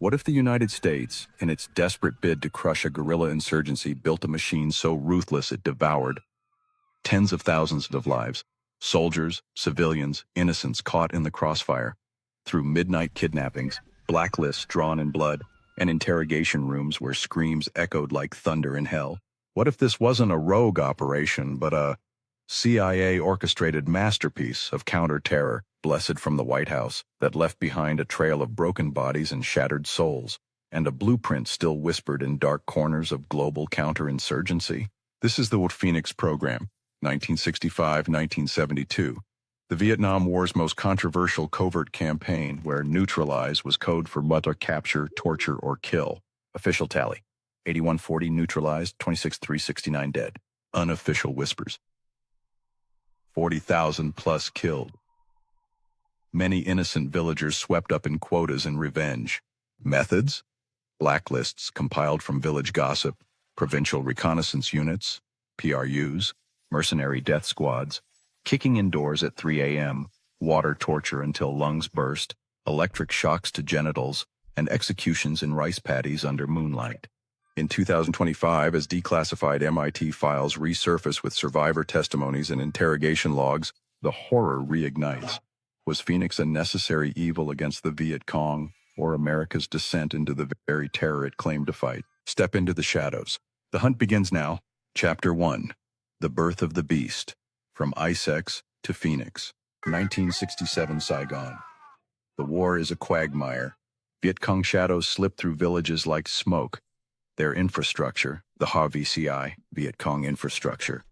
What if the United States, in its desperate bid to crush a guerrilla insurgency, built a machine so ruthless it devoured tens of thousands of lives, soldiers, civilians, innocents caught in the crossfire, through midnight kidnappings, blacklists drawn in blood, and interrogation rooms where screams echoed like thunder in hell? What if this wasn't a rogue operation, but a CIA-orchestrated masterpiece of counter-terror, blessed from the White House, that left behind a trail of broken bodies and shattered souls, and a blueprint still whispered in dark corners of global counterinsurgency? This is the Phoenix Program, 1965-1972, the Vietnam War's most controversial covert campaign, where neutralize was code for mutter, capture, torture, or kill. Official tally: 8140 neutralized, 26,369 dead. Unofficial whispers: 40,000 plus killed. Many innocent villagers swept up in quotas in revenge. Methods: blacklists compiled from village gossip, provincial reconnaissance units, PRUs, mercenary death squads, kicking indoors at 3 a.m., water torture until lungs burst, electric shocks to genitals, and executions in rice paddies under moonlight. In 2025, as declassified MIT files resurface with survivor testimonies and interrogation logs, the horror reignites. Was Phoenix a necessary evil against the Viet Cong, or America's descent into the very terror it claimed to fight? Step into the shadows. The hunt begins now. Chapter 1. The Birth of the Beast. From ISEX to Phoenix. 1967 Saigon. The war is a quagmire. Viet Cong shadows slip through villages like smoke. Their infrastructure, the HVCI, Viet Cong infrastructure.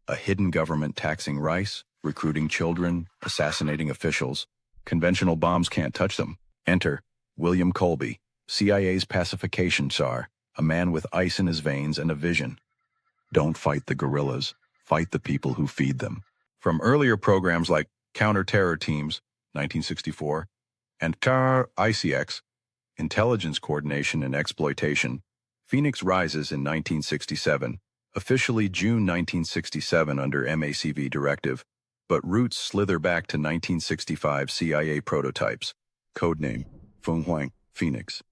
A hidden government taxing rice, recruiting children, assassinating officials. Conventional bombs can't touch them. Enter William Colby, CIA's pacification czar, a man with ice in his veins and a vision. Don't fight the guerrillas, fight the people who feed them. From earlier programs like Counter-Terror Teams, 1964, and ICX, Intelligence Coordination and Exploitation, Phoenix rises in 1967, officially June 1967 under MACV directive, but roots slither back to 1965 CIA prototypes. Codename, Phuong Hoang, Phoenix.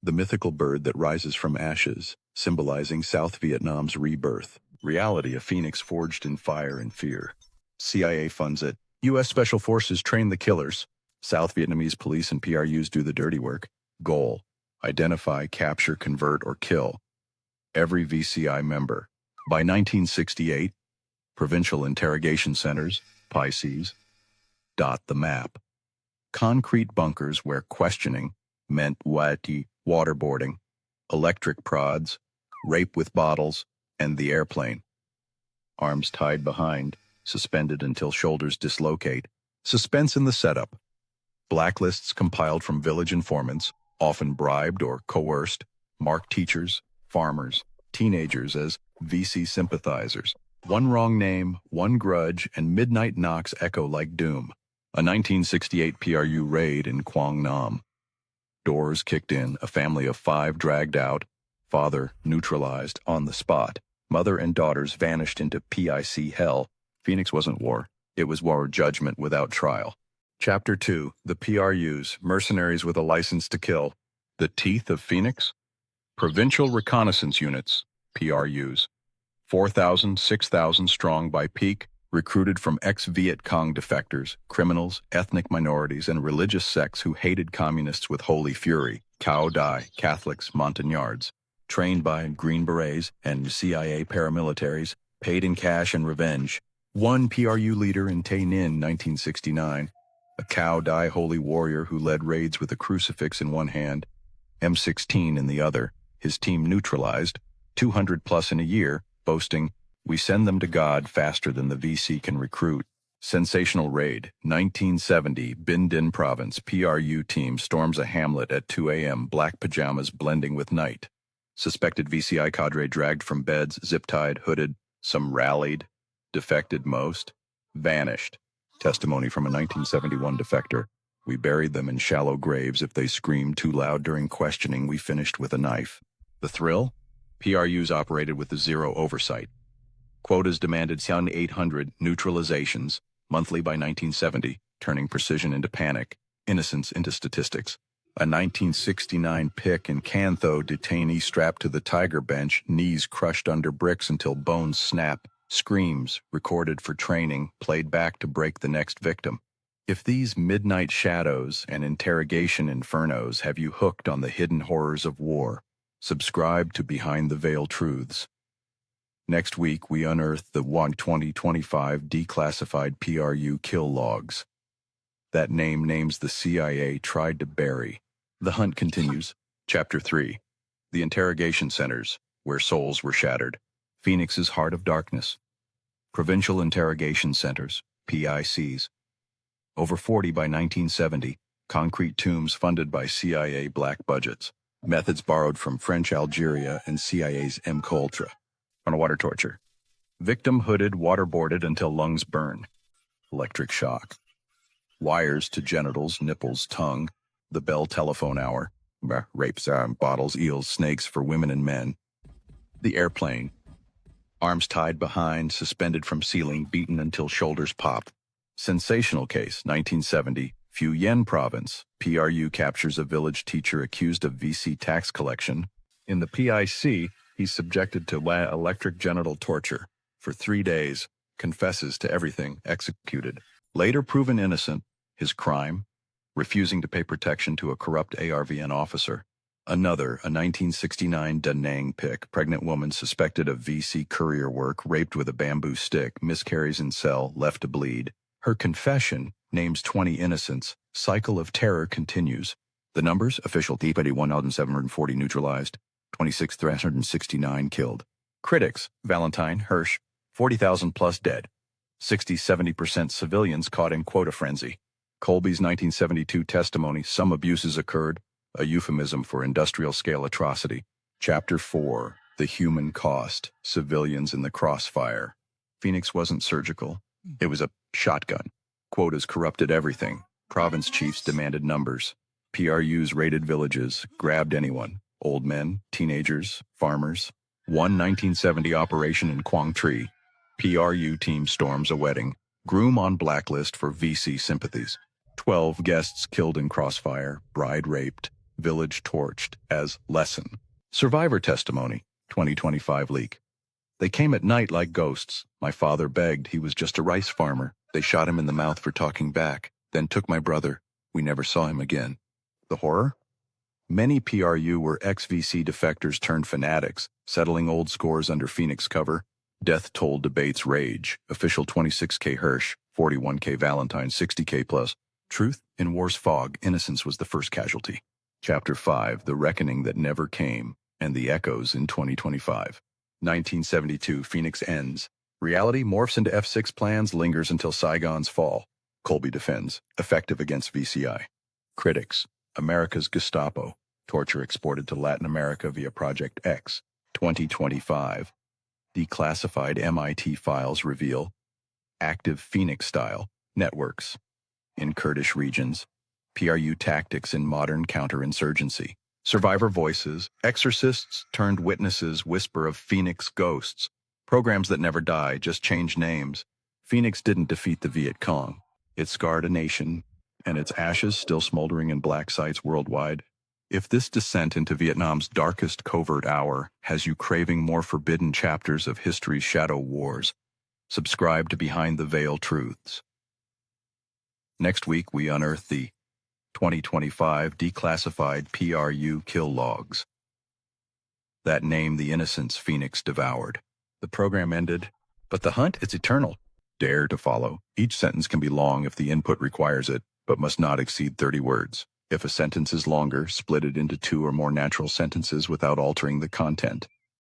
The mythical bird that rises from ashes, symbolizing South Vietnam's rebirth. Reality, a phoenix forged in fire and fear. CIA funds it. U.S. Special Forces train the killers. South Vietnamese police and PRUs do the dirty work. Goal: identify, capture, convert, or kill every VCI member. By 1968, provincial interrogation centers, PICs, dot the map. Concrete bunkers where questioning meant waterboarding, electric prods, rape with bottles, and the airplane. Arms tied behind, suspended until shoulders dislocate. Suspense in the setup. Blacklists compiled from village informants, often bribed or coerced, mark teachers, farmers, teenagers as VC sympathizers. One wrong name, one grudge, and midnight knocks echo like doom. A 1968 PRU raid in Quang Nam. Doors kicked in, a family of 5 dragged out, father neutralized on the spot. Mother and daughters vanished into PIC hell. Phoenix wasn't war. It was war judgment without trial. Chapter 2. The PRUs, mercenaries with a license to kill. The teeth of Phoenix? Provincial reconnaissance units, PRUs. 4,000, 6,000 strong by peak, recruited from ex-Viet Cong defectors, criminals, ethnic minorities, and religious sects who hated communists with holy fury. Cao Dai, Catholics, Montagnards. Trained by Green Berets and CIA paramilitaries, paid in cash and revenge. One PRU leader in Tay Ninh, 1969, a Cao Dai holy warrior who led raids with a crucifix in one hand, M16 in the other, his team neutralized, 200 plus in a year, boasting, "We send them to God faster than the VC can recruit." Sensational raid, 1970, Binh Dinh Province, PRU team storms a hamlet at 2 a.m., black pajamas blending with night. Suspected VCI cadre dragged from beds, zip-tied, hooded, some rallied, defected most, vanished. Testimony from a 1971 defector. We buried them in shallow graves. If they screamed too loud during questioning, we finished with a knife. The thrill? PRUs operated with zero oversight. Quotas demanded 800 neutralizations monthly by 1970, turning precision into panic, innocence into statistics. A 1969 pick and Cantho detainee strapped to the Tiger bench, knees crushed under bricks until bones snap, screams, recorded for training, played back to break the next victim. If these midnight shadows and interrogation infernos have you hooked on the hidden horrors of war, subscribe to Behind the Veil Truths. Next week, we unearth the 2025 declassified PRU kill logs. That names the CIA tried to bury. The hunt continues. Chapter 3. The Interrogation Centers, Where Souls Were Shattered. Phoenix's Heart of Darkness. Provincial Interrogation Centers, PICs. Over 40 by 1970. Concrete tombs funded by CIA black budgets. Methods borrowed from French Algeria and CIA's MKUltra. Underwater torture. Victim hooded, waterboarded until lungs burn. Electric shock. Wires to genitals, nipples, tongue. The Bell telephone hour. Rapes, bottles, eels, snakes for women and men. The airplane. Arms tied behind, suspended from ceiling, beaten until shoulders pop. Sensational case, 1970. Fujian Province. PRU captures a village teacher accused of VC tax collection. In the PIC, he's subjected to electric genital torture. For 3 days, confesses to everything, executed. Later proven innocent. His crime? Refusing to pay protection to a corrupt ARVN officer. Another, a 1969 Da Nang pick, pregnant woman suspected of VC courier work, raped with a bamboo stick, miscarries in cell, left to bleed. Her confession names 20 innocents. Cycle of terror continues. The numbers, official T-Petty 1,740 neutralized, 26,369 killed. Critics, Valentine, Hirsch, 40,000 plus dead. 60-70% civilians caught in quota frenzy. Colby's 1972 testimony, some abuses occurred, a euphemism for industrial-scale atrocity. Chapter 4, The Human Cost, Civilians in the Crossfire. Phoenix wasn't surgical. It was a shotgun. Quotas corrupted everything. Province chiefs demanded numbers. PRUs raided villages, grabbed anyone. Old men, teenagers, farmers. One 1970 operation in Quang Tri. PRU team storms a wedding. Groom on blacklist for VC sympathies. 12 guests killed in crossfire, bride raped, village torched as lesson. Survivor testimony, 2025 leak. They came at night like ghosts. My father begged. He was just a rice farmer. They shot him in the mouth for talking back, then took my brother. We never saw him again. The horror? Many PRU were ex-VC defectors turned fanatics, settling old scores under Phoenix cover. Death toll debates rage. Official 26K Hirsch, 41K Valentine, 60K plus. Truth, in war's fog, innocence was the first casualty. Chapter 5, The Reckoning That Never Came, and the Echoes in 2025. 1972, Phoenix ends. Reality morphs into F6 plans, lingers until Saigon's fall. Colby defends, effective against VCI. Critics, America's Gestapo. Torture exported to Latin America via Project X. 2025. Declassified MIT files reveal active Phoenix-style networks in Kurdish regions, PRU tactics in modern counterinsurgency, survivor voices, exorcists turned witnesses whisper of Phoenix ghosts, programs that never die, just change names. Phoenix didn't defeat the Viet Cong. It scarred a nation, and its ashes still smoldering in black sites worldwide. If this descent into Vietnam's darkest covert hour has you craving more forbidden chapters of history's shadow wars, subscribe to Behind the Veil Truths. Next week, we unearth the 2025 declassified PRU kill logs that name the innocents Phoenix devoured. The program ended, but the hunt is eternal. Dare to follow. Each sentence can be long if the input requires it, but must not exceed 30 words. If a sentence is longer, split it into 2 or more natural sentences without altering the content.